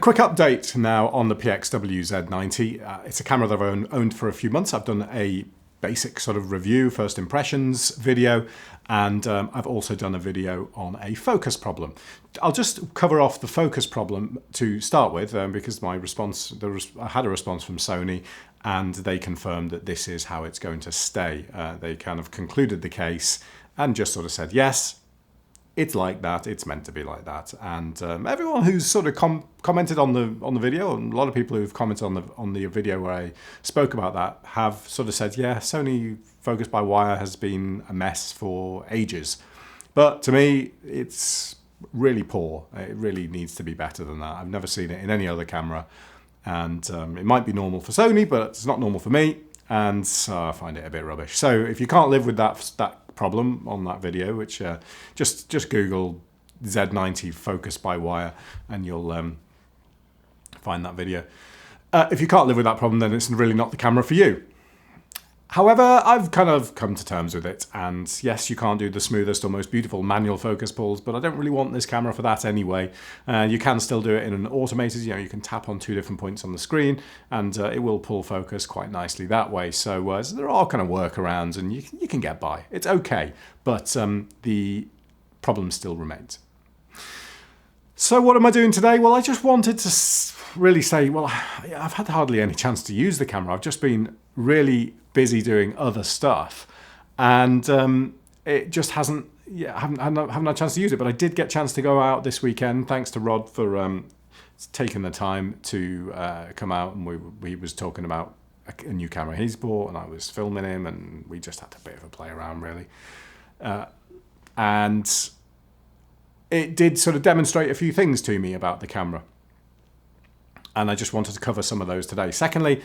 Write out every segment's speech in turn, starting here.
quick update now on the PXW-Z90. It's a camera that I've owned for a few months. I've done a basic sort of review, first impressions video, and I've also done a video on a focus problem. I'll just cover off the focus problem to start with because my response, I had a response from Sony and they confirmed that this is how it's going to stay. They kind of concluded the case and just sort of said, yes, it's like that, it's meant to be like that. And everyone who's sort of commented on the video, and a lot of people who've commented on the video where I spoke about that, have sort of said, yeah, Sony focus by wire has been a mess for ages. But to me, it's really poor. It really needs to be better than that. I've never seen it in any other camera. And it might be normal for Sony, but it's not normal for me. And I find it a bit rubbish. So if you can't live with that problem on that video, which just Google Z90 focus by wire and you'll find that video. If you can't live with that problem, then it's really not the camera for you. However, I've kind of come to terms with it, and yes, you can't do the smoothest or most beautiful manual focus pulls, but I don't really want this camera for that anyway. You can still do it in an automated, you can tap on 2 different points on the screen, and it will pull focus quite nicely that way. So there are kind of workarounds, and you can get by. It's okay, but the problem still remains. So what am I doing today? Well, I just wanted to really say, well, I've had hardly any chance to use the camera. I've just been really busy doing other stuff, and it just hasn't. Yeah, I haven't had a chance to use it. But I did get a chance to go out this weekend. Thanks to Rod for taking the time to come out, and we was talking about a new camera he's bought, and I was filming him, and we just had a bit of a play around really, and it did sort of demonstrate a few things to me about the camera, and I just wanted to cover some of those today. Secondly,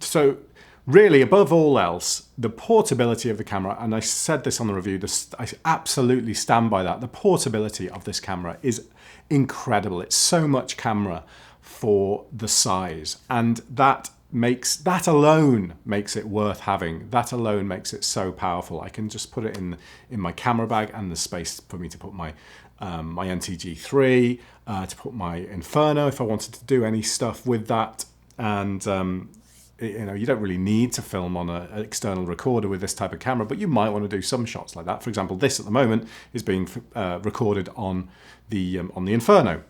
so really, above all else, the portability of the camera, and I said this on the review, I absolutely stand by that. The portability of this camera is incredible. It's so much camera for the size, and that alone makes it worth having. That alone makes it so powerful. I can just put it in my camera bag, and there's space for me to put my my NTG3, to put my Inferno if I wanted to do any stuff with that, and you don't really need to film on an external recorder with this type of camera, but you might want to do some shots like that. For example, this at the moment is being recorded on the Inferno.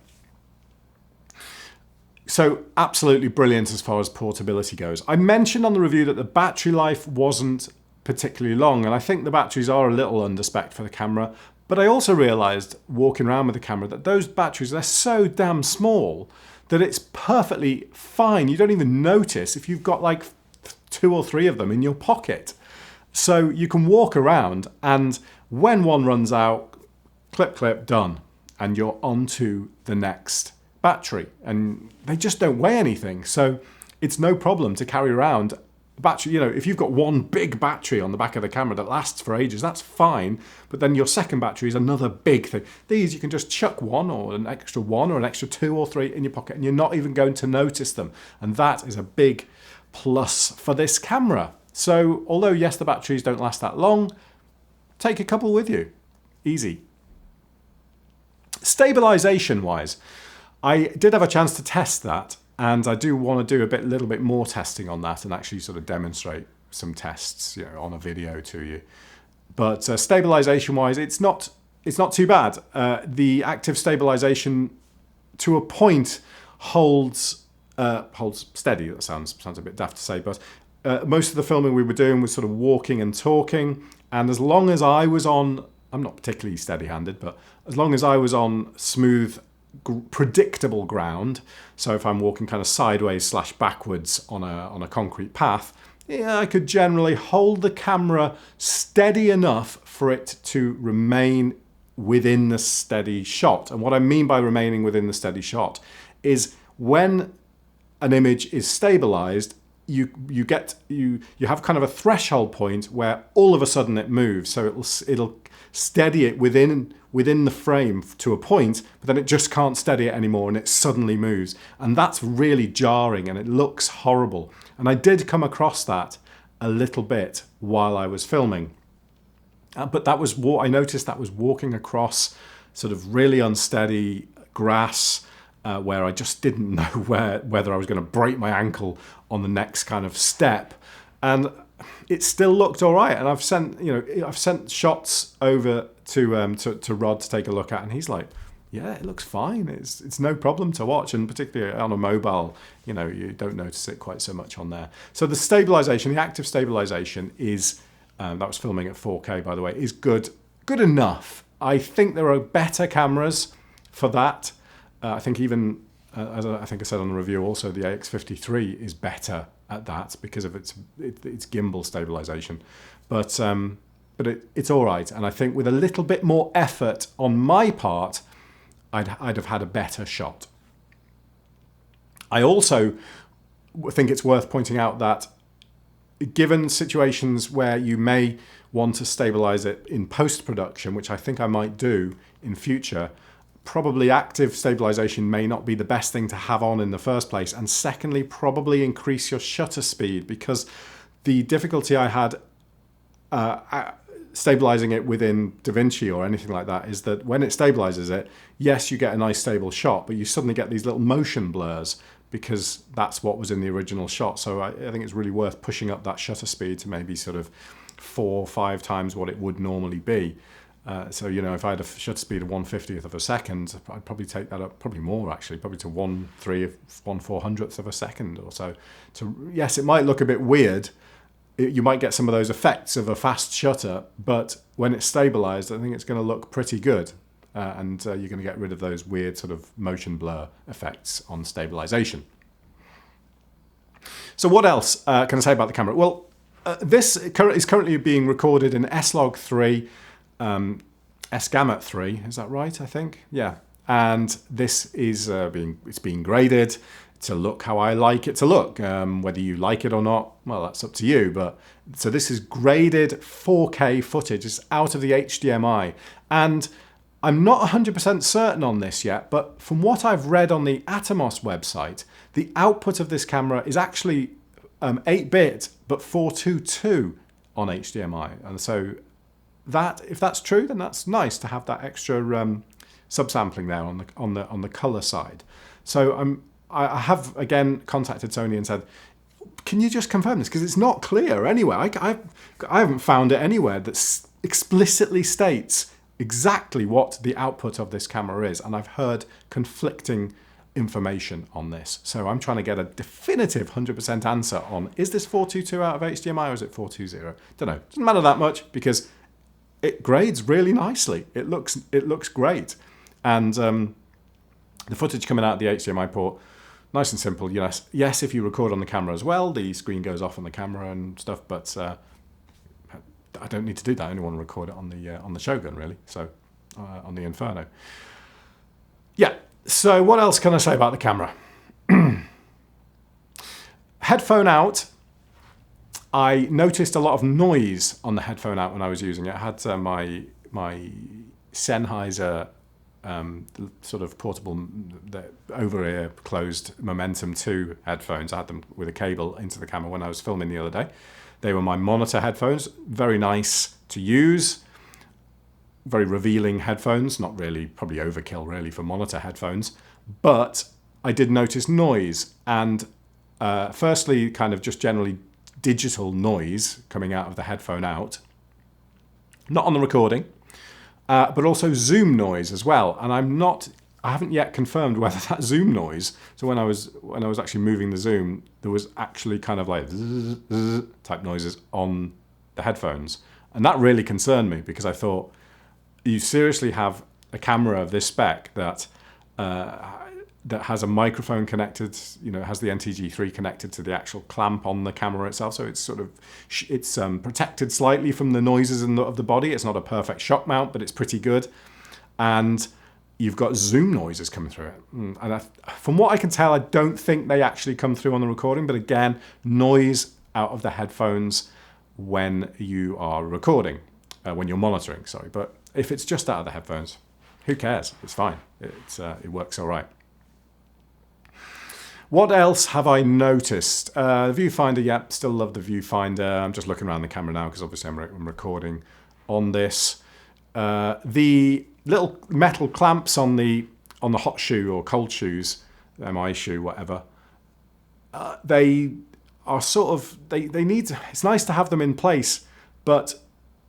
So absolutely brilliant as far as portability goes. I mentioned on the review that the battery life wasn't particularly long, and I think the batteries are a little under-spec'd for the camera, but I also realised walking around with the camera that those batteries, they're so damn small that it's perfectly fine. You don't even notice if you've got like 2 or 3 of them in your pocket. So you can walk around, and when one runs out, clip, clip, done. And you're on to the next battery. And they just don't weigh anything. So it's no problem to carry around a battery. If you've got one big battery on the back of the camera that lasts for ages, that's fine. But then your second battery is another big thing. These, you can just chuck one or an extra 1 or an extra 2 or 3 in your pocket, and you're not even going to notice them. And that is a big plus for this camera. So although, yes, the batteries don't last that long, take a couple with you. Easy. Stabilization wise, I did have a chance to test that, and I do want to do a little bit more testing on that and actually sort of demonstrate some tests, on a video to you. But stabilization-wise, it's not too bad. The active stabilization, to a point, holds steady. That sounds a bit daft to say, but most of the filming we were doing was sort of walking and talking, and as long as I was on, I'm not particularly steady-handed, but as long as I was on smooth, predictable ground, so if I'm walking kind of sideways / backwards on a concrete path, yeah, I could generally hold the camera steady enough for it to remain within the steady shot. And what I mean by remaining within the steady shot is when an image is stabilized, you have kind of a threshold point where all of a sudden it moves. So it'll steady it within the frame to a point, but then it just can't steady it anymore and it suddenly moves. And that's really jarring and it looks horrible. And I did come across that a little bit while I was filming. But that was what I noticed, that was walking across sort of really unsteady grass where I just didn't know whether I was going to break my ankle on the next kind of step, and it still looked all right. And I've sent shots over to Rod to take a look at, and he's like, yeah, it looks fine. It's no problem to watch, and particularly on a mobile, you don't notice it quite so much on there. So the stabilization, the active stabilization is, that was filming at 4K, by the way, is good enough. I think there are better cameras for that. I think even, as I think I said on the review also, the AX53 is better at that because of its gimbal stabilization. But it's all right. And I think with a little bit more effort on my part, I'd have had a better shot. I also think it's worth pointing out that given situations where you may want to stabilize it in post-production, which I think I might do in future, probably active stabilization may not be the best thing to have on in the first place. And secondly, probably increase your shutter speed, because the difficulty I had stabilizing it within Davinci or anything like that is that when it stabilizes it, yes, you get a nice stable shot, but you suddenly get these little motion blurs because that's what was in the original shot. So I think it's really worth pushing up that shutter speed to maybe sort of 4 or 5 times what it would normally be. So, if I had a shutter speed of 1/50th of a second, I'd probably take that up, probably more actually, probably to 1/400th of a second or so. Yes, it might look a bit weird. You might get some of those effects of a fast shutter, but when it's stabilized, I think it's going to look pretty good. And you're going to get rid of those weird sort of motion blur effects on stabilization. So what else can I say about the camera? Well, this is currently being recorded in S-Log3, S-Gamut 3, is that right, I think? Yeah. And this is being graded to look how I like it to look. Whether you like it or not, well, that's up to you. But so this is graded 4K footage. It's out of the HDMI. And I'm not 100% certain on this yet, but from what I've read on the Atomos website, the output of this camera is actually 8-bit, but 422 on HDMI. And so if that's true, then that's nice to have that extra subsampling there on the color side. So I have again contacted Sony and said, can you just confirm this? Because it's not clear anywhere. I haven't found it anywhere that explicitly states exactly what the output of this camera is. And I've heard conflicting information on this. So I'm trying to get a definitive 100% answer on, is this 422 out of HDMI or is it 420? Don't know. Doesn't matter that much because it grades really nicely. It looks great. And the footage coming out of the HDMI port, nice and simple. Yes, if you record on the camera as well, the screen goes off on the camera and stuff, but I don't need to do that. I only want to record it on the Shogun, really. So on the Inferno. Yeah. So what else can I say about the camera? Headphone out. I noticed a lot of noise on the headphone out when I was using it. I had my Sennheiser sort of portable, the over-ear closed Momentum 2 headphones. I had them with a cable into the camera when I was filming the other day. They were my monitor headphones, very nice to use, very revealing headphones, not really, probably overkill really for monitor headphones, but I did notice noise, and firstly kind of just generally digital noise coming out of the headphone out, not on the recording, but also zoom noise as well. And I haven't yet confirmed whether that zoom noise, so when I was actually moving the zoom, there was actually kind of like zzz, zzz type noises on the headphones. And that really concerned me because I thought, you seriously have a camera of this spec that has a microphone connected, has the NTG3 connected to the actual clamp on the camera itself. So it's sort of, it's protected slightly from the noises of the body. It's not a perfect shock mount, but it's pretty good. And you've got zoom noises coming through it. And from what I can tell, I don't think they actually come through on the recording. But again, noise out of the headphones when you are recording, when you're monitoring, sorry. But if it's just out of the headphones, who cares? It's fine. It works all right. What else have I noticed? The viewfinder, yeah, still love the viewfinder. I'm just looking around the camera now because obviously I'm recording on this. The little metal clamps on the hot shoe or cold shoes MI shoe, whatever. They are sort of, they need, it's nice to have them in place, but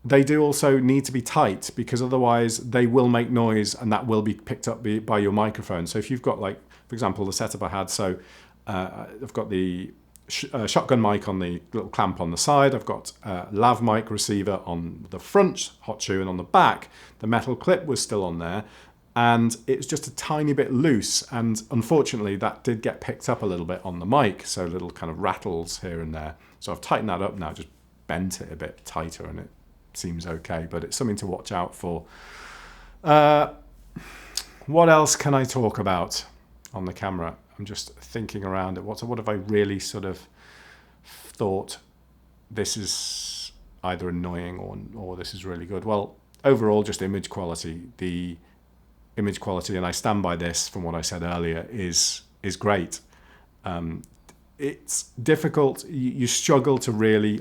they do also need to be tight, because otherwise they will make noise and that will be picked up by your microphone. So if you've got, like, for example, the setup I had, so I've got the shotgun mic on the little clamp on the side, I've got a lav mic receiver on the front hot shoe, and on the back the metal clip was still on there, and it was just a tiny bit loose, and unfortunately that did get picked up a little bit on the mic, so little kind of rattles here and there. So I've tightened that up now, just bent it a bit tighter, and it seems okay, but it's something to watch out for. What else can I talk about on the camera? I'm just thinking around it. What have I really sort of thought this is either annoying or this is really good? Well, overall, just image quality. The image quality, and I stand by this from what I said earlier, is great. It's difficult. You struggle to really...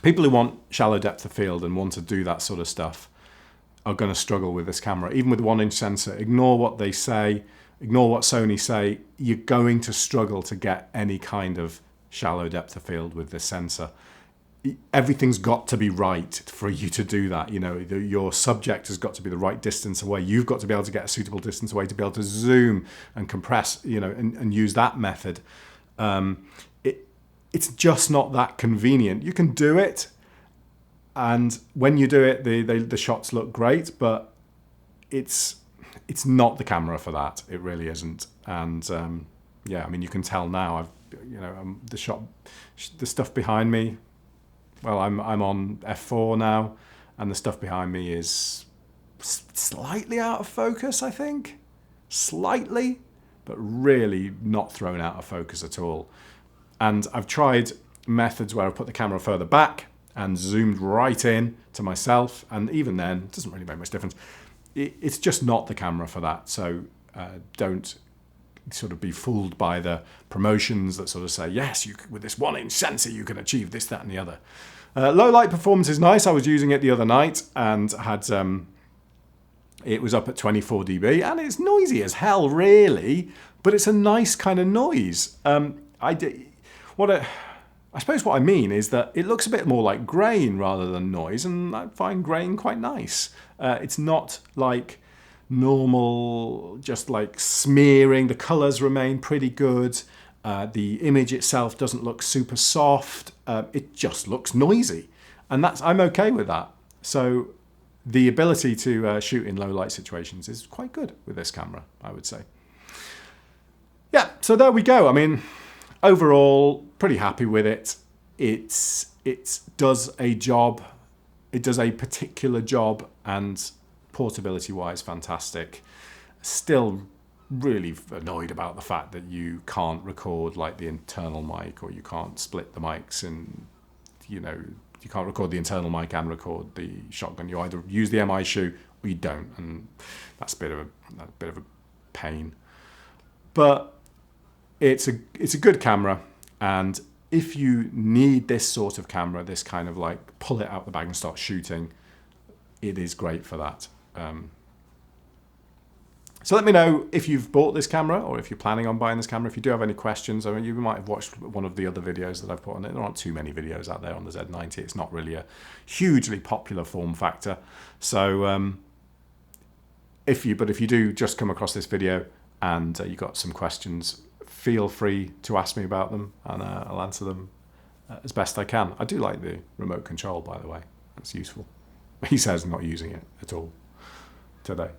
people who want shallow depth of field and want to do that sort of stuff are going to struggle with this camera. Even with 1-inch sensor, ignore what they say, ignore what Sony say, you're going to struggle to get any kind of shallow depth of field with this sensor. Everything's got to be right for you to do that. You know, your subject has got to be the right distance away. You've got to be able to get a suitable distance away to be able to zoom and compress, you know, and use that method. It's just not that convenient. You can do it, and when you do it, the shots look great, but it's not the camera for that. It really isn't. And yeah, I mean, you can tell now. The stuff behind me. Well, I'm on f4 now, and the stuff behind me is slightly out of focus, I think. Slightly, but really not thrown out of focus at all. And I've tried methods where I've put the camera further back and zoomed right in to myself, and even then, it doesn't really make much difference. It's just not the camera for that, so don't sort of be fooled by the promotions that sort of say, yes, with this 1-inch sensor you can achieve this, that and the other. Low light performance is nice. I was using it the other night and had it was up at 24 dB, and it's noisy as hell, really, but it's a nice kind of noise. I suppose what I mean is that it looks a bit more like grain rather than noise, and I find grain quite nice. It's not like normal, just like smearing. The colors remain pretty good. The image itself doesn't look super soft. It just looks noisy, and I'm okay with that. So the ability to shoot in low light situations is quite good with this camera, I would say. Yeah, so there we go. I mean, overall, pretty happy with it. It does a job. It does a particular job, and portability-wise, fantastic. Still really annoyed about the fact that you can't record like the internal mic, or you can't split the mics, and you can't record the internal mic and record the shotgun. You either use the MI shoe or you don't, and that's a bit of a pain. But it's a good camera, and if you need this sort of camera, this kind of like pull it out the bag and start shooting, it is great for that. So let me know if you've bought this camera, or if you're planning on buying this camera. If you do have any questions, I mean, you might have watched one of the other videos that I've put on it. There aren't too many videos out there on the Z90. It's not really a hugely popular form factor. So if you do just come across this video and you got some questions, feel free to ask me about them, and I'll answer them as best I can. I do like the remote control, by the way. That's useful. He says not using it at all today.